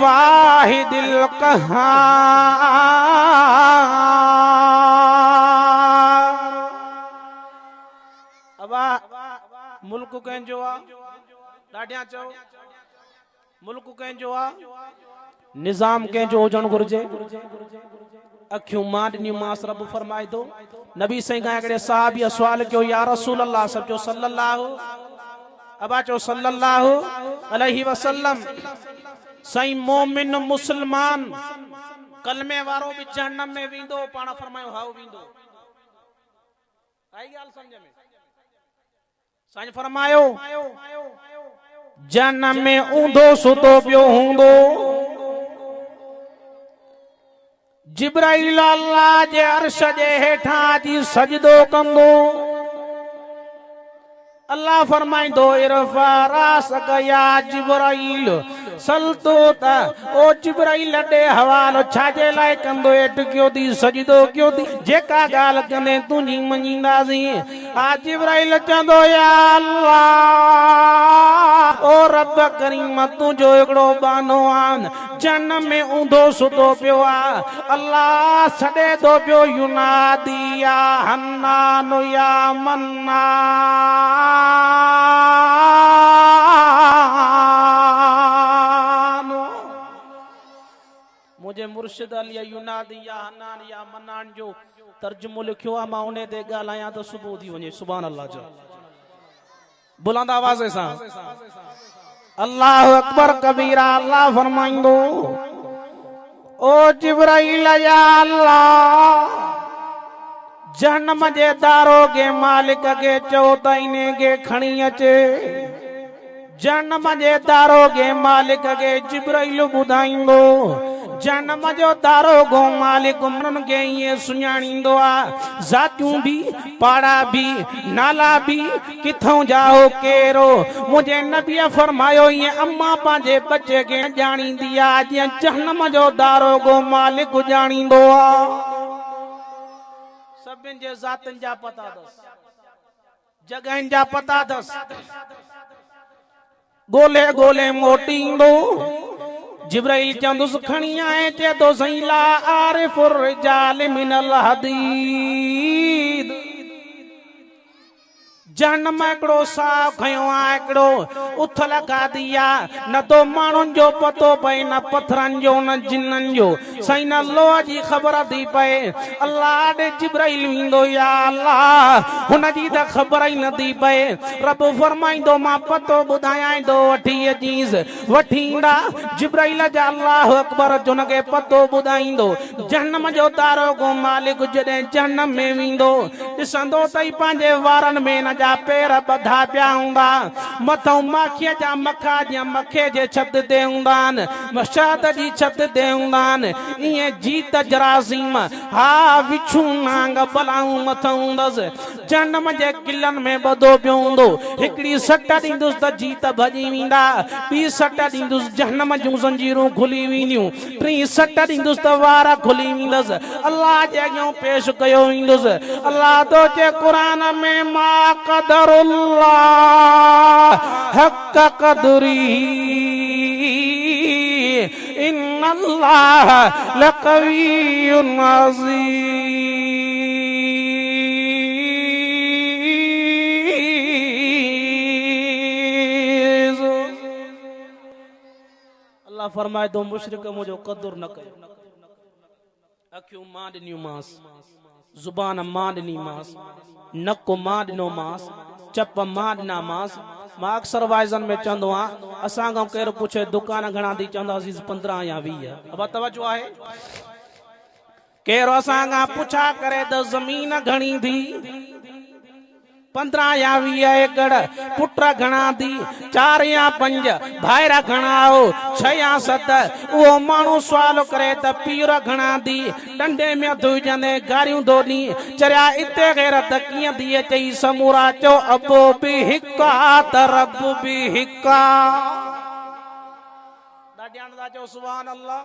वाहिदिल क़हार अबा मुल्क कंहिंजो आ ॾाढियां चओ मुल्क कंहिंजो आ निज़ाम कंहिंजो हुजण घुर्जे अखियूं मां ॾिनियूं मांस रब फरमाए थो नबी साईं खां हिकिड़े साहबी सवाल कयो या रसूल अल्लाह सब जो सल्लल्लाहु अबा चो सल्लल्लाहु अलैहि वसल्लम साईं मोमिन मुसलमान कलमे वारो भी जहन्नम में वेंदो पाण फरमायो हाउ वेंदो आई ॻाल्हि समझ में साईं फरमायो जन्नम में ऊंधो सुतो पियो हूंदो जिब्राइल अल्लाह जे अर्श जे हेठां जी सजदो कंदो अल्लाह फरमाइंदो इरफा रासक या जिब्राइल सलतो ता ओ जिब्राइल दे हवालो छाजे लाइ कंदो हेठ कयो थी सजदो कयो थी जेका ॻाल्हि कंदे तुंहिंजी मञींदासीं आ जिब्राइल चवंदो या अल्लाह ओ रब करीम तुंहिंजो हिकिड़ो बानो आहे जन्नम में ऊंधो सुतो पियो आहे अल्लाह सॾे थो पियो युनादी या हन्नान या मन्नान मुझे मुर्शिद अली युनादी या हन्नान या मन्नान जो तर्जुमो लिखियो आहे मां उन ते ॻाल्हायां त सुबुह थी वञे सुभान अल्लाह जो बुलंद आवाज़ सां अल्लाह अकबर कबीरा अल्लाह फरमाइंदो ओ जिब्राइल या अल्लाह जहन्नम जे दारोगे मालिक के चओ त इने के खणी अचे जहन्नम जे दारोगे मालिक के जिब्राइल ॿुधाईंदो जन्म जो दारोगो मालिक उन्हनि खे ईअं सुञाणींदो आहे ज़ातियूं भी पाड़ा भी नाला भी किथों जाओ केरो मुझे नबीअ फरमायो ईअं अम्मा पंहिंजे बच्चे खे ॼाणींदी आहे जीअं जहन्नम जो दारोगो मालिक ॼाणींदो आहे सभिनि जे ज़ातियुनि जा पता अथसि जॻहियुनि जा पता अथसि ॻोल्हे ॻोल्हे मोटींदो जिब्राइल चंदुस खणी आए चे तो सही ला आरिफुर रिजाल मिनल हदीद जन्म हिकिड़ो साफ़ खयो आहे हिकिड़ो उथल खाधी आहे न तो माण्हुनि जो पतो पए न पत्थरनि जो न जिन्ननि जो साईं न लोह जी ख़बर थी पए अल्लाह ॾे जिब्राइल ईंदो या अल्लाह हुन जी त ख़बर ई नथी पए रब फरमाईंदो मां पतो ॿुधायां थो वठी अचीस वठी ईंदा जिब्राइल जा अल्लाह अकबर जो हुनखे पतो ॿुधाईंदो जन्म जो दारोगो मालिक जॾहिं जन्म में वेंदो ॾिसंदो तई पंहिंजे वारनि में न जा पैर ॿधा पिया हूंदा मथां माखीअ जा मखा जीअं मखे जे छत ते हूंदा आहिनि मशाद जी छत ते हूंदा आहिनि ईअं जीत जरासीम हा विछू नांग बलाऊं मथां हूंदसि जन्म जे किलन में बदो पियो हूंदो हिकड़ी सट ॾींदुसि त जीत भॼी वेंदा ॿी सट ॾींदुसि जहन्नम जूं ज़ंजीरूं खुली वेंदियूं टी सट ॾींदुसि त वार खुली वेंदसि अल्लाह जे अॻियां पेश कयो वेंदुसि अल्लाह तो जे क़ुरान में मा क़दरुल्लाह हक़ क़दरी इन्नल्लाह लक़वियुन अज़ीज़। अल्लाह फरमाए तो मुशरिक मुझो कदर न कयो अखियूं मां ॾिनियूं मांस जुबान मां ॾिनी मांस नक मां ॾिनो मांस चप मां ॾिना मांस मां अक्सर वाइज़न में चवंदो आहियां असां खां केरु पुछे दुकान घणा थी चवंदासीं 15 या 20 अब तवज्जो आहे केरु असां खां पुछा करे त ज़मीन घणी थी 15 या 20 एकड़ पुट घणा थी 4 या 5 भाइरा घणा हो 6 या 7 वो मानू सवाल करे त पीर घणा थी डंडे में धुजंदे गारियूं धोनी चरिया इते गैरत कीअं थी चई समूरा चो अबो बि हिका त रब बि हिका ॾाढियां चो सुभान अल्लाह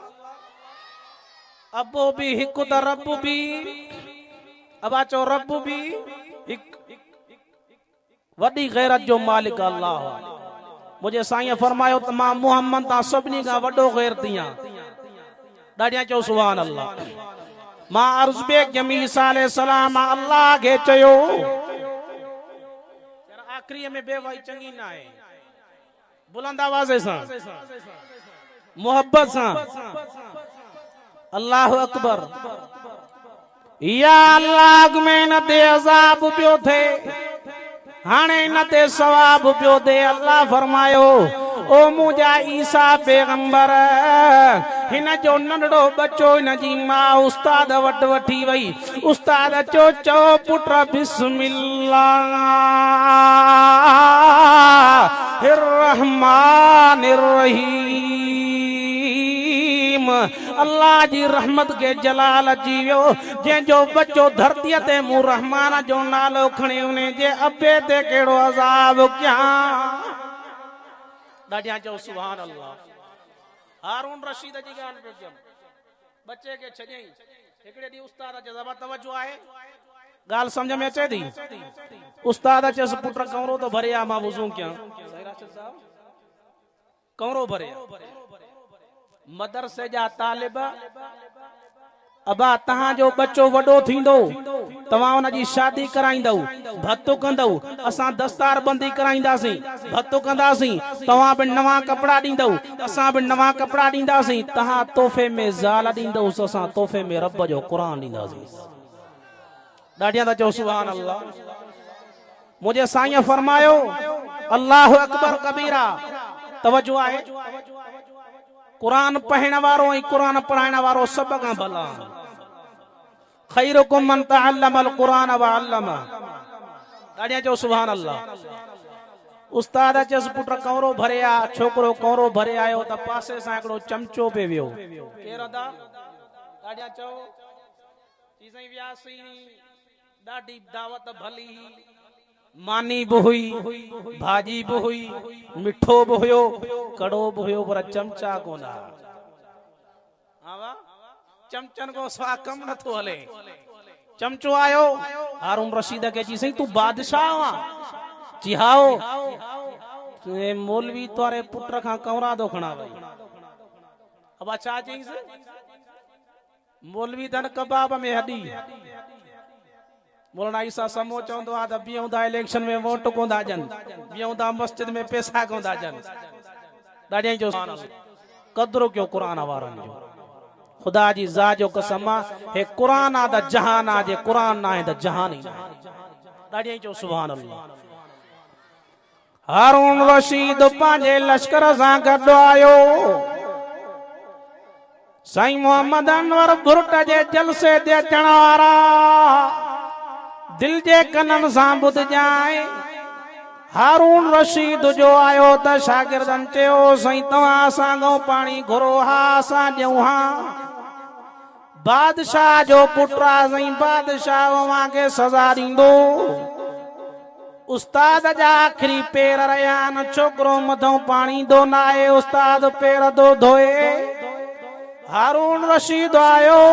अबो बि हिकु त रब बि अबा चो रब बि हिकु वडी गैरत जो मालिक अल्लाह मुझे साईं फरमायो त मां मोहम्मद ता सभिनी खां वडो गैरती आहियां ॾाढियां चो सुभान अल्लाह मां अर्ज़ बेग जमील अलैहि सलाम अल्लाह के चयो आखिरी में बेवाई चंगी ना है बुलंद आवाज़ सां मोहब्बत सां अल्लाह अकबर या अल्लाह में न दे अज़ाब पियो थे हाने न ते सवाब पियो दे अल्लाह फरमायो ओ मुझा ईसा पैगंबर हिन जो नंढड़ो बच्चो हिन जी मां उस्ताद वट वठी वई उस्ताद चो पुट बिस्मिल्लाहिर रहमानिर रहीम अल्लाह जी रहमत के जलाल अची वियो जंहिंजो बच्चो धरतीअ ते मूं रहमान जो नालो खणी उन जे अबे ते कहिड़ो अज़ाब कयां ॾाढियां चओ सुभान अल्लाह हारून रशीद जी ॻाल्हि पियो कयमि बच्चे खे छॾियईं हिकिड़े ॾींहुं उस्ताद चयो तवज्जो आहे ॻाल्हि सम्झ में अचे थी उस्ताद चयसि पुट कमरो तो भरे आ मां वुज़ू कयां कमरो भरे मदरसे जा तालिब अबा तहां जो बच्चो वडो थींदो तवां उन जी शादी कराईंदव भत्तो कंदव असां दस्तार बंदी कराईंदासीं भत्तो कंदासीं तवां भी नवा कपड़ा ॾींदव असां भी नवा कपड़ा ॾींदासीं तहां तोहफे में ज़ाल ॾींदव असां तोहफे में रब जो क़ुरान ॾींदासीं ॾाढियां था चओ सुभान अल्लाह मुझे साईं फरमायो अल्लाह अकबर कबीरा तवज्जो आहे कुरान पढ़ण वारो ऐं कुरान पढ़ाइण वारो सब खां भला खैरुकुम मन तअल्लमल कुरान व अल्लम ॾाढियां चओ सुभान अल्लाह उस्ताद चयसि पुट कमरो भरे आ छोकरो कमरो भरे आयो त पासे सां हिकिड़ो चमचो पे वियो केर अदा ॾाढियां चओ चीज़ई वियासीं ॾाढी दावत भली मानी भी हुई भाजी भी हुई मिठो भी हुयो कड़ो भी हुयो पर चमचा कोना चमचन को स्वा कम न थो हले चमचो आयो हारून रशीद के चई तू बादशाह आ जी हाओ मौलवी तोरे पुत्र खां कमरा दो खणा वई अब छा चईस मौलवी धन कबाब में हडी मौलाना ईसा समो चवंदो आ त बिहंदा इलेक्शन में वोट कोंदा जन बिहंदा मस्जिद में पैसा कोंदा जन ॾाढियां जो कदरो क्यों कुरान वारन जो खुदा जी ज़ात जो कसम हे कुरान आ द जहान आ जे कुरान ना है द जहान ही ॾाढियां जो सुभान अल्लाह हारून रशीद पांजे लश्कर सां गॾु आयो साईं मोहम्मद अनवर बुरट जे जलसे ते अचण वारा दिल जे कनन सां ॿुध जाए हारून रशीद जो आयो त शागिर्दन चयो साईं तव्हां असांखो पाणी घुरो हा असां ॾियूं हा बादशाह जो पुट आहे साईं बादशाह अव्हां खे सज़ा ॾींदो उस्ताद जा आखिरी पेर रयान छोकरो मथों पानी दो नाए उस्ताद पेर दो धोए हारून रशीद आयो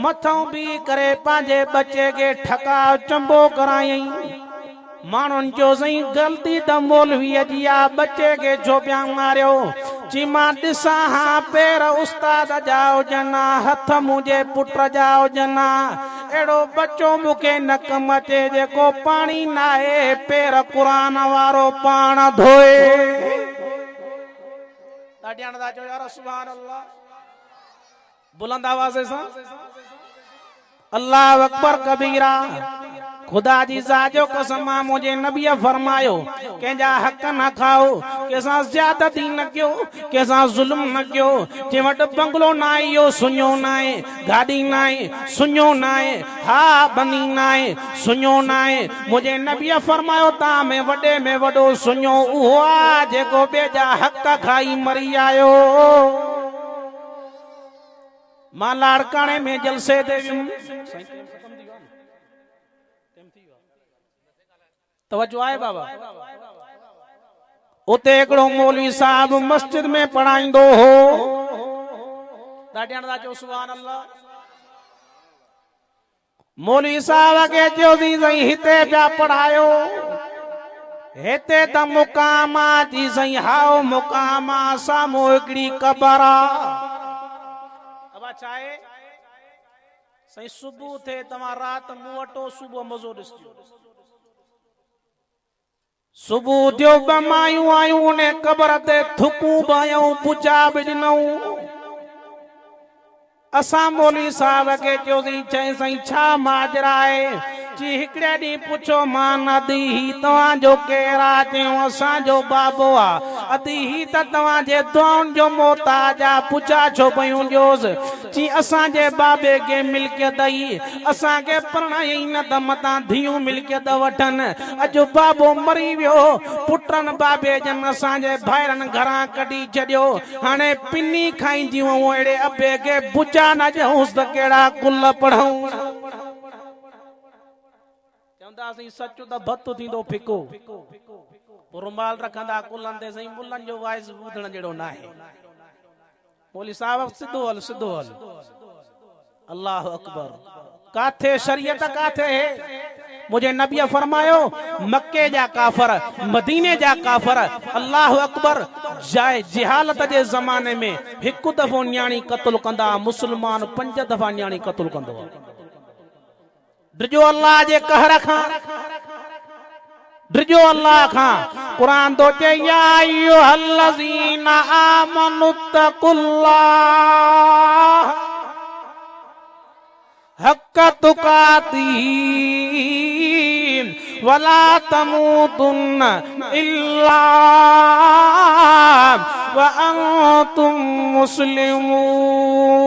मथों भी करे पांजे बच्चे के ठका चंबो कराई मानुन जो सही गलती त मौलवी जिया बच्चे के जो पिया मारियो चीमा दिसा हाँ पेर उस्ताद जाओ जना हथ मुझे पुत्र जाओ जना एड़ो बच्चो मुखे नक मचे जेको पानी नाए पेर कुरान वारो पान धोए ताड़ियां दा चो यार सुभान अल्लाह बुलंद आवाज़ से अल्लाह अकबर कबीरा खुदा जी साजो कसम मुझे नबी फरमायो कंहिंजा हक न खाओ कंहिंसां ज्यादती न कयो कंहिंसां जुल्म न कयो जे वटि बंगलो न आहे इहो सुञो न आहे गाॾी न आहे सुञो न आहे हा बनी न आहे सुञो न आहे मुझे नबी फरमायो तव्हां में वॾो सुञो उहो आहे जेको ॿिए जा हक खाई मरी आयो मां लाड़काणे में जलसे ते वियुमि तवज्जो आहे बाबा उते हिकिड़ो मौलवी साहब मस्जिद में पढ़ाईंदो हो ॾाढियां चो सुभान अल्लाह मौलवी साहब खे चयोसीं साईं हिते पिया पढ़ायो हिते त मुकाम थी साईं हाओ मुकाम साम्हूं हिकिड़ी क़बर अब छा आहे साईं सुबुह थे तव्हां राति मूं वटो सुबुह मज़ो ॾिसजो सुबुह जो बमायूं आयूं उन कबर ते थुकूं बायूं पुचा बि ॾिनऊं असां मौलवी साहब खे चयोसीं चई साईं छा माजरा आहे जी हिकिड़े ॾींहुं पुछो मां नदी ही तव्हांजो केरु आहे चयूं असांजो बाबो आहे अदी ही त तव्हांजे दुआउनि जो मोहताज आहे पुछा छो पयूं ॾियोसि जी असांजे बाबे खे मिल्कियत ई असांखे पढ़ाई न त मतां धीअूं मिल्कियत वठनि अॼु बाबो मरी वियो पुटनि बाबे जन असांजे भाइरनि घरां कढी छॾियो हाणे पिनी खाईंदियूं अहिड़े अबे खे बुचा न ॾियूंसि त कहिड़ा कुल पढ़ूं सच त भत थींदो फिको रुमाल रखंदा कुलनि ते सही मुलनि जो वाइस ॿुधण जहिड़ो न आहे मौलवी साहब सिधो हल अल्लाह अकबर काथे शरीयत काथे है मुझे नबी फरमायो मक्के जा काफर मदीने जा काफर अल्लाह अकबर जाए जिहालत जे ज़माने में हिकु दफ़ो न्याणी क़त्ल कंदा मुसलमान 5 दफ़ा न्याणी क़त्ल कंदो ड्रिजो अल्लाह जे कहर खां ड्रिजो अल्लाह खां कुरान तो चे या अय्युहल्लज़ीना आमनुत्तकुल्लाह हक्क तुकाती वला तमूतुन्न इल्ला व अंतुम मुस्लिमून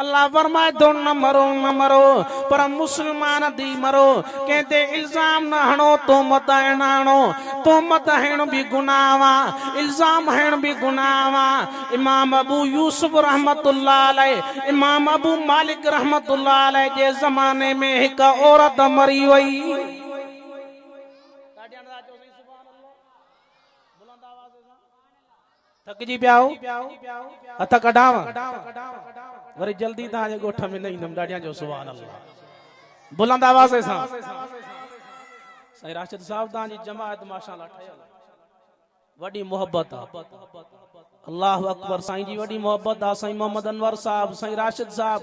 अल्लाह फरमाए दो न मरो पर मुसलमान दी मरो कहते इल्जाम न हणो तो मत हणो तो मत हण भी गुनाह इल्जाम हण भी गुनाह इमाम अबू यूसुफ रहमतुल्लाह अलैह इमाम अबू मालिक रहमतुल्लाह अलैह जे जमाने में एक औरत मरी वई थकजी पियाओ हथ कढाव वरी जल्दी तव्हांजे ॻोठ में न ईंदुमि ॾाढियां जो सुभान अल्लाह बुलंद आवाज़ सां साईं राशिद साहब तव्हांजी जमात माशाअल्लाह ठहियल वॾी मोहब्बत आहे अल्लाह अकबर साईं जी वॾी मोहब्बत आहे साईं मोहम्मद अनवर साहब साईं राशिद साहब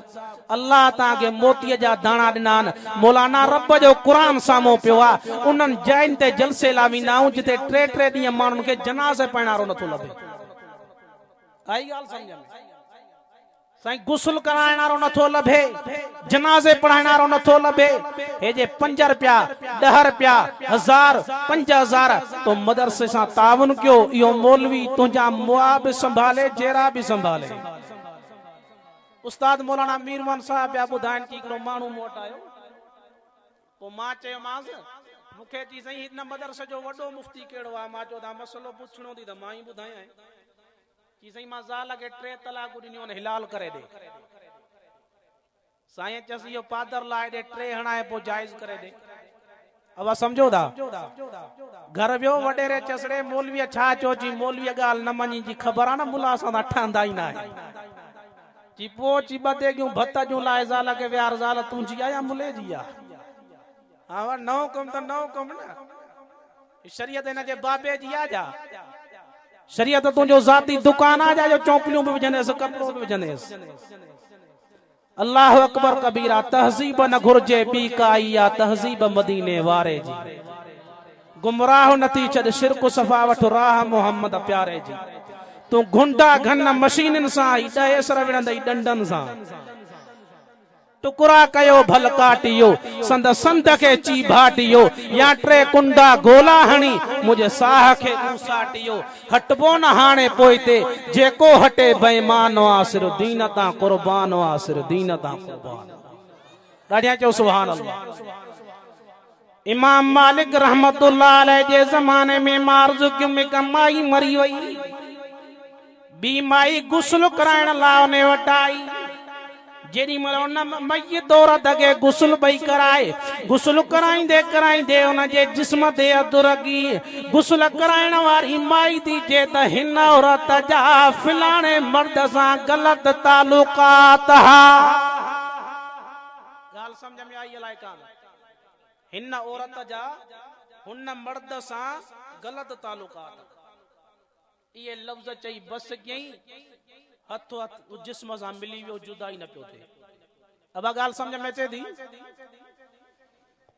अल्लाह तव्हांखे मोतीअ जा दाणा ॾिना आहिनि मौलाना रब जो क़ुरान साम्हूं पियो आहे उन्हनि जैन ते जलसे लाइ वेंदा आहियूं जिते 3 ॾींहं माण्हुनि खे जनाज़े पाइणारो नथो लभे आई ॻाल्हि सम्झ में साईं गुस्ल कराइणारो नथो लभे जनाज़े पढ़ाइणारो नथो लभे हे जे 5 रुपया 10 रुपया 1000 5000 तो मदरसे सां तावन कयो इहो मौलवी तुंहिंजा मुआ बि संभाले जेरा बि संभाले उस्ताद मौलाना मीरमन साहब पिया ॿुधाइनि कि हिकिड़ो माण्हू मूं वटि आयो पोइ मां चयोमांसि मूंखे चई साईं हिन मदरसे जो वॾो मुफ़्ती कहिड़ो आहे मां चयो था मसइलो पुछणो थी त मां ई ॿुधायां चई सही मां ज़ाल खे 3 तलाक ॾिनियूं आहिनि हिलाल करे ॾे। साईं चयसि इहो पादर लाए ॾे 3 हणाए पोइ जाइज़ करे ॾे। अब समझो था घर वियो वडेरे चसड़े मौलवी छा चो जी मौलवी ॻाल्हि न मञी जी ख़बर आहे न मुला सां ठहंदा ई न आहे जी पोइ ची ॿधे जूं भत जूं लाए ज़ाल खे वियार ज़ाल तुंहिंजी आहे या मुले जी आहे। हाँ नओं कमु त नओं कमु न शरीयत हिन जे बाबे जी आहे जा शरीयत तुंहिंजो ज़ाती दुकान आहे जो चौपलियूं बि विझंदेसि कपिड़ो बि विझंदेसि। अल्लाह अकबर कबीरा तहज़ीब न घुर्जे बी काई आ तहज़ीब मदीने वारे जी गुमराह नथी छॾ शिरक सफ़ा वठ राह मोहम्मद प्यारे जी तू गुंडा घन मशीनन सां ई ॾहेस विढ़ंदई डंडन सां टुकड़ा कयो भल काटियो संद संद के ची भाटियो या 3 कुंडा गोला हणी मुझे साह के साटियो हटबो न हाणे पोइते जेको हटे बेईमान आसिर दीन ता कुर्बान आसिर दीन ता कुर्बान। ॾाढिया चओ सुभान अल्लाह। इमाम मालिक रहमतुल्लाह अलैह जे ज़माने में मारज़ुक में कमाई मरी वई बी माई गुस्ल कराइण लाइ ने वटाई जेडी मल मैयत औरत के गुस्ल बई कराए गुस्ल कराइंदे कराइंदे उन जे जिस्म ते अदुरगी गुस्ल कराइण वारी माई थी जे त हिन औरत जा फिलाणे मर्द सां गलत तालुकात हा। गाल समझ में आई अलाए कान हिन औरत जा हुन मर्द सां गलत तालुकात ये लफ्ज चई बस कई हथ हथ जिस्म सां मिली वियो जुदा ही न पियो थे। अब गाल समझ में अचे थी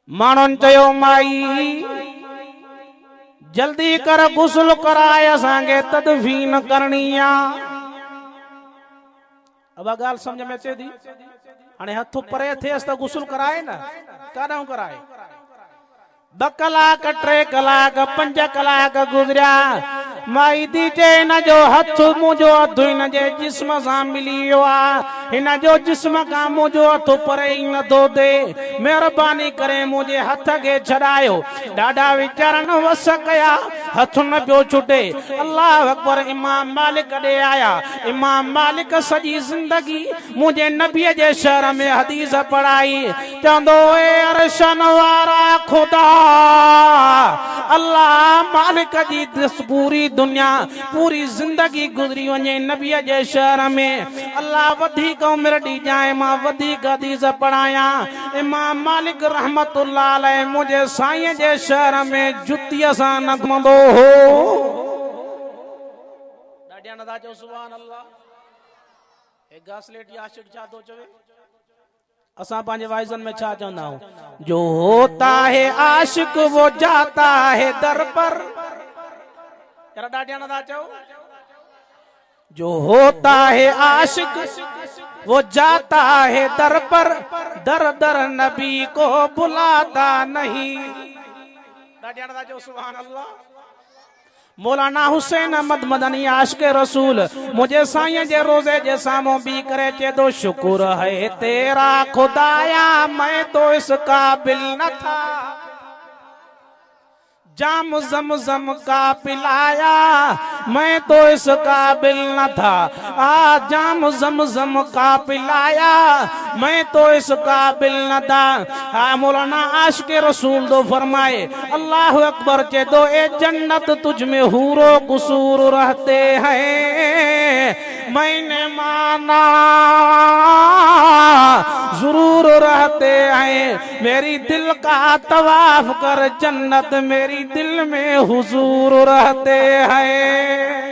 मानन चयो माई जल्दी कर गुस्ल कराए असांखे तदफीन करनी आ। अब गाल समझ में अचे थी हाणे हथ परे थियस त गुस्ल कराए न काॾों कराए 2 कलाक 3 कलाक 5 कलाक गुजरिया माई दी जे न जो हथ मुझो अधु इन जे जिस्म सां मिली वियो आहे हिन जो जिस्म खां मुझो हथ परे ई नथो दे मेहरबानी करे मुझे हथ के छड़ायो ॾाढा वीचारन वस कया हथ न पियो छुटे। अल्लाह अकबर। इमाम मालिक ॾे आया इमाम मालिक सॼी जिंदगी मुझे नबी जे शहर में हदीस पढ़ाई चवंदो ए अरशन वारा खुदा अल्लाह मालिक जी पूरी दुनिया पूरी जिंदगी गुजरी वने नबी जे शहर में अल्लाह वधिक उम्र दी जाए मां वधिक हदीस पढ़ाया। इमाम मालिक रहमतुल्लाह अलैह मुझे साईं जे शहर में जुतिया सा न घुमंदो हो। ॾाढिया नदा चओ सुभान अल्लाह। हे गासलेटी आशिक छा थो चवे असा पांजे वाइजन में छा चवंदा आहियूं जो होता है आशिक वो जाता है दर पर जरा ॾाढिया नदा चओ जो होता है आशिक वो जाता है दर पर दर दर नबी को बुलाता नहीं। ॾाढिया नदा चओ सुभान अल्लाह। मौलाना हुसैन अहमद मदनी आशिक रसूल मुझे साईं जे रोजे जे सामो भी करे चे तो शुक्र है तेरा खुदाया मैं तो इस काबिल न था जाम ज़मज़म का पिलाया मैं तो इस काबिल न था आ जाम ज़मज़म का पिलाया मैं तो इस काबिल न था। आ मौलाना आशिक रसूल दो फरमाए अल्लाह अकबर चे दो ए जन्नत तुझ में हूरो कुसूर रहते हैं मैंने माना जरूर रहते हैं मेरी दिल का तवाफ कर जन्नत मेरी दिल में हुजूर रहते हैं।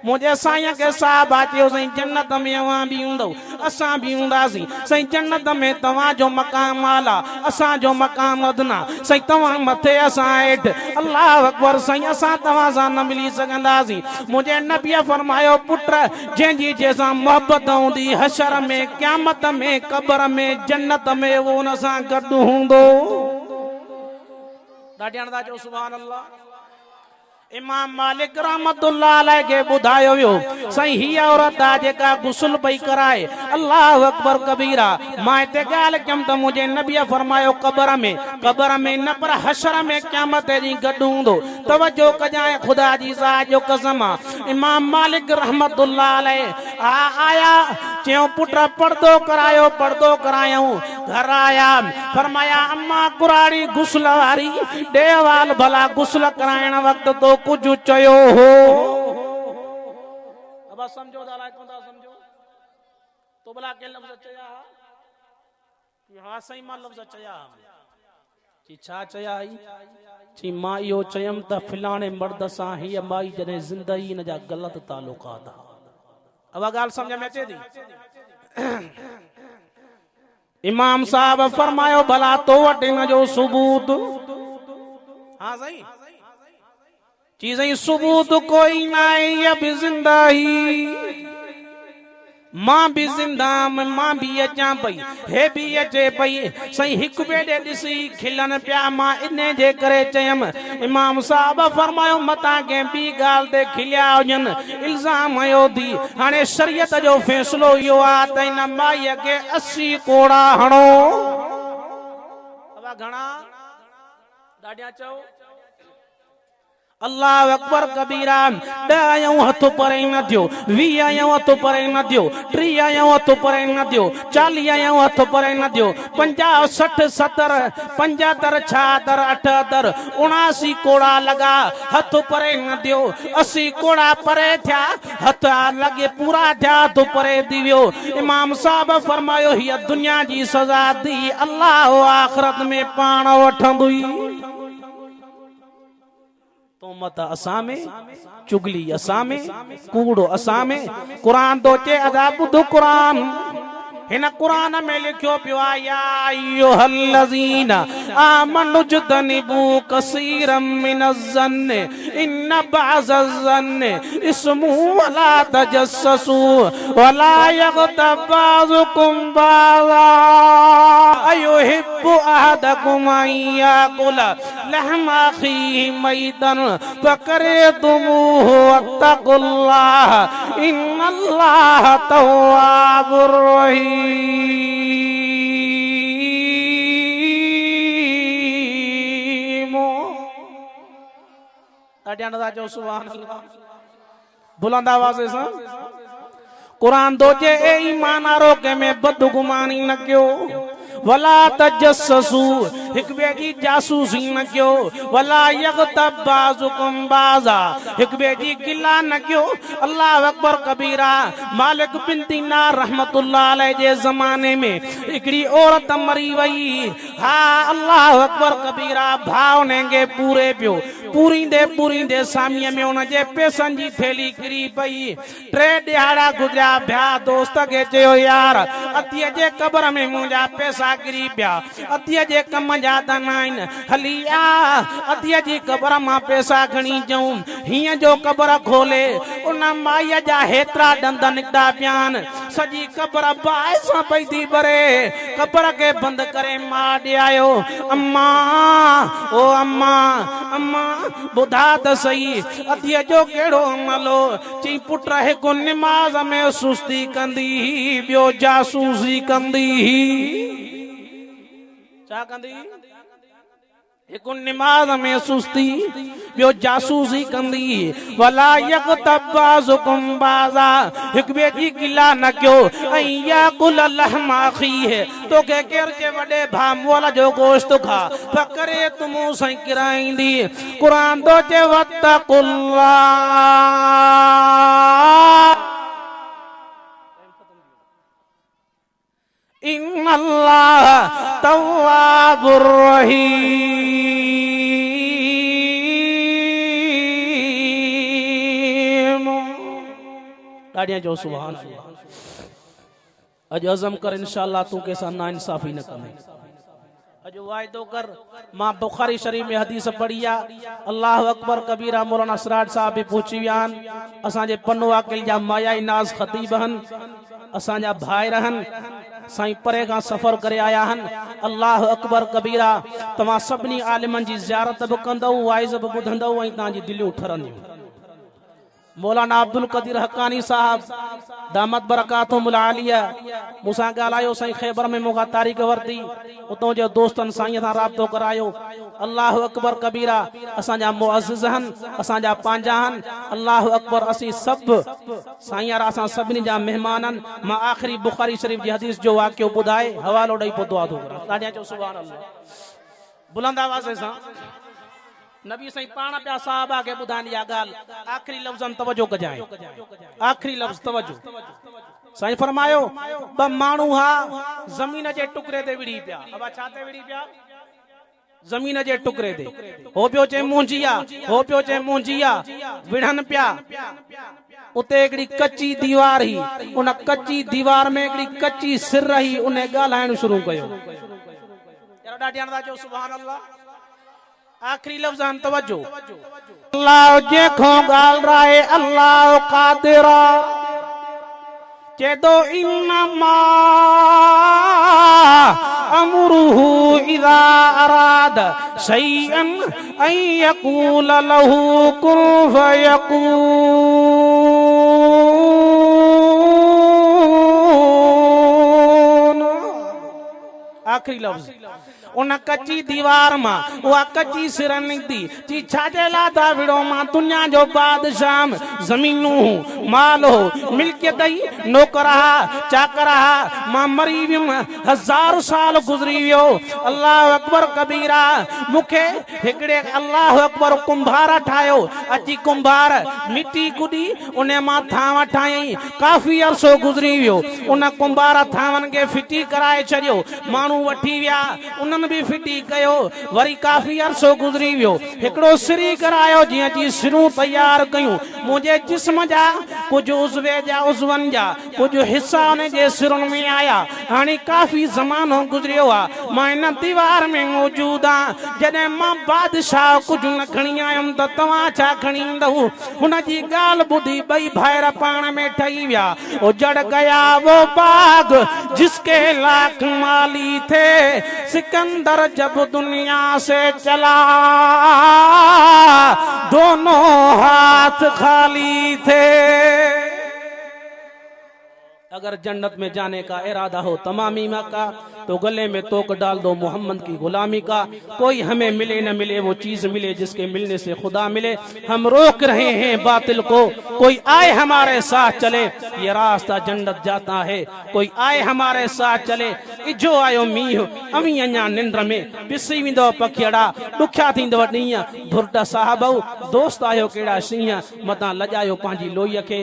मुझे साईं के साहब आचो सही जन्नत में अवां भी हूंदो असां भी हूंदासीं सही जन्नत में तवां जो मकाम आला असां जो मकाम अदना सही तवां मथे असां हेठ अल्लाह अकबर सही असां तवां सां न मिली सघंदासीं। मुझे नबी फरमायो पुत्र जंहिंजी जैसा मोहब्बत हूंदी हशर में क़यामत में कब्र में जन्नत में वो उन सां गॾु हूंदो। ॾाढिया नदा चओ सुभान अल्लाह। इमाम मालिक रहमतुल्लाह अलैह के बुधायो वियो सही ही औरत आ जेका गुस्ल पई कराए अल्लाह अकबर कबीरा मां ते गाल कम त मुझे नबी फरमायो कब्र में न पर हशर में क़यामत जी गडूंदो तवज्जो कजाए खुदा जी ज़ात जो कसम इमाम मालिक रहमतुल्लाह अलैह आया चयो पुत्र पर्दो करायो घर आया फरमाया अम्मा कुराड़ी गुस्ल वारी देवाल भला गुस्ल कराइण वक्त तो कुछ चयो हो अब समझो दाला कोंदा समझो तो भला के लफ्ज चया कि हां सही मां लफ्ज चया ची छा चया ही ची मां यो चयम त फिलाने मर्द सा ही माई जने जिंदगी न जा गलत ताल्लुकात अब गाल समझ में अचे थी इमाम साहब फरमायो भला तो वटे न जो सबूत हां सही चीज़ें सबूत कोई ना ये भी जिंदा ही मां भी जिंदा मां भी अचा पई हे भी अचे पई सही हिक बेडे दिसी खिलन पिया मां इने जे करे चयम इमाम साहब फरमायो मता के बी गाल दे खिलिया हुजन इल्जाम आयो दी हाने शरीयत जो फैसलो यो आ त इन माई के 80 कोड़ा हणो अब घणा डाडिया चओ अल्लाह अकबर कबीरा 10 हथ परे न दियो 20 हथ परे न दियो 30 हथ परे न दियो 40 हथ परे न दियो 50 60 70 75 76 78 79 कोड़ा लगा हथ परे न दियो 80 कोड़ा परे थिया हथ लगे पूरा थिया तो परे दियो इमाम साहब फरमायो हिय दुनिया जी सजा दी अल्लाह आखिरत में पाण वठंदुई तोमत असा में चुगली असा में कूड़ो असा में कुरान तो चे अदाब दो कुरान हिन कुरान में लिखियो पियो या अय्युहल्लज़ीना आमनु जुतनिबू कसीरम मिनज़्ज़न्न इन्न बअज़ज़न्न इस्मु वला तजस्ससू वला यग़तब बअज़ुकुम बअज़ा अयुहिब्बु अहदकुम अन याकुल लहमा अख़ीहि मैतन फकरिहतुमूहु वत्तक़ुल्लाह इन्नल्लाह तव्वाबुर रहीम बुलंद आवाज़ से कुरान दो जे ए ईमान आरो के में बदगुमानी न क्यों वला तजस्ससू हिक बे जी जासूसी न क्यो वला यग़तब बाज़ुकुम बाज़ा हिक बे जी गिला न क्यो अल्लाह अकबर कबीरा मालिक बिन दीनार रहमतुल्लाह अलैह जे जमाने में एकड़ी औरत मरी वई हा अल्लाह अकबर कबीरा भाव नेंगे पूरे पियो पूरी दे सामी में उन जे पैसन जी थैली किरी पई 3 दिहाड़ा गुजरा भ्या दोस्त के चयो यार अतीअ जे कब्र में मुंजा पैसा गिरी पिया अतीअ जे कम जा त नाइन हली आ अतीअ जी कब्र मां पैसा खणी जाऊं हिय जो कब्र खोले उन माईअ जा हेतरा दंद निकता पियान सजी कब्र बाहि सां पई थी भरे कब्र के बंद करे मां ॾे आयो अम्मा ओ अम्मा अम्मा बुधा त सही अतीअ जो केड़ो अमलो ची पुट हिकु निमाज़ में सुस्ती कंदी ॿियो जासूसी कंदी छा कंदी हिकु निमाज़ में सुस्ती ॿियो जासूसी कंदी वला यग़तब बाज़ुकुम बाज़ा हिक ॿिए जी गिला न कयो ऐं याकुल लहमा अख़ीहि तोखे केर जे वॾे भाउ मोल जो गोश्त खा फकरे तुमूं सां किराईंदी क़ुरान तो चे वत्तक़ुल्लाह इन्नल्लाह तव्वाबुर रहीम ॾाढियां जो सुभान अल्लाह अज अज़म कर इंशाअल्लाह तू के साथ ना इंसाफी न करे अज वायदो कर मां बुखारी शरीफ में हदीस पढ़िया अल्लाह अकबर कबीरा मौलाना सराज साहब भी पूछी वियान असा जे पन्नो वाकिल जा माया नाज खतीब हन असा जा भाई रहन साईं परे का सफ़र करे आया हन। अल्लाह अकबर कबीरा। तव्हां सभिनी आलिमनि जी ज़ियारत बि कंदव, वाइज़ बि ॿुधंदव ऐं तव्हांजी दिलियूं ठरंदियूं। मौलाना अब्दुल कदीर हक्कानी साहब दामत बरकातुहुल आलिया मूंसां ॻाल्हायो। साईं ख़ैबर में मूंखां तारीख़ वरिती, उतां जे दोस्तनि साईं सां राब्तो करायो। अल्लाह अकबर कबीरा। असांजा मुअज़्ज़िज़ हन, असांजा पंहिंजा हन। अल्लाह अकबर। असीं सभु साईं यार असां सभिनी जा महिमान हन। मां आख़िरी बुख़ारी शरीफ़ जी हदीस जो वाक़ियो ॿुधाए हवालो ॾेई पोइ दुआ थो करां। ॾाढियां चओ सुभान अल्लाह बुलंद आवाज़ सां। नबी साईं पाण पिया साहबा के ॿुधाइनि इहा ॻाल्हि। आख़िरी लफ़्ज़नि तवजो कजांइ, आख़िरी लफ़्ज़ तवजो। साईं फरमायो ॿ माण्हू हा ज़मीन जे टुकड़े ते विड़ी पिया। अब छा ते विड़ी पिया? ज़मीन जे टुकड़े ते। हो पियो चए मुंहिंजी आहे, हो पियो चए मुंहिंजी आहे, विढ़नि पिया। उते हिकिड़ी कच्ची दीवार ही, उन कच्ची दीवार में हिकिड़ी कच्ची सिर ही, उन ॻाल्हाइण शुरू कयो। ॾाढी था चओ सुभान अल्लाह। आखिरी लफ्ज़ान तवज्जो। अल्लाह जेको गाल राए अल्लाह कादिरा चेदो इन्नमा अमरुहु इज़ा अराद शैअन अन यक़ूल लहू कुन फयकून। आखिरी लफ्ज़। उन कच्ची दीवार मां उहा कच्ची सिर निकती ची छाजे ला था विड़ो? मां दुनिया जो बादशाह, ज़मीनूं माल हो, मिल्कियत नौकर हा, चाकर हा। मां मरी वियुमि, 1000 साल गुज़री वियो। अल्लाह अकबर कबीरा। मूंखे हिकिड़े अल्लाह अकबर कुंभार ठाहियो। अची कुंभार मिट्टी कुॾी उन मां थांव ठाहियईं। काफ़ी अरसो गुज़री वियो। उन कुंभार थांवनि खे फिटी कराए छॾियो। माण्हू वठी विया, उन्हनि भी फिटी कयो। वरी काफ़ी अरसो गुज़री वियो। हिकिड़ो सिरी करायो, जीअं जी सिरूं तैयार कयूं। मुंहिंजे जिस्म जा कुझु उज़वे जा उज़वनि जा कुझु हिस्सा उन जे सिरुनि में आया। हाणे काफ़ी ज़मानो गुज़रियो आहे, मां इन दीवार में मौजूद आहियां। जॾहिं मां बादशाह कुझु न खणी आयुमि त तव्हां छा खणी ईंदव? हुन जी ॻाल्हि ॿुधी ॿई भाइर पाण में ठही विया। उजड़ गया वो बाग जिसके लाख माली थे, सिकंदर जब दुनिया से चला दोनों हाथ खाली थे। अगर जन्नत में जाने का इरादा हो तमामी का, तो गले में तोक डाल दो मोहम्मद की गुलामी का। कोई हमें मिले न मिले वो चीज मिले जिसके मिलने से खुदा मिले। हम रोक रहे हैं बातिल को, कोई आए हमारे साथ चले, ये रास्ता जन्नत जाता है। कोई आए हमारे साथ चले। इजो आयो मीह अमी अञा निंड में पिसी वेंदो पखियड़ा, ॾुखिया थींदव ॾींहं। भुर्ड साहब दोस्त आयो कहिड़ा शींहं, मतां लॼायो पंहिंजी लोईअ खे।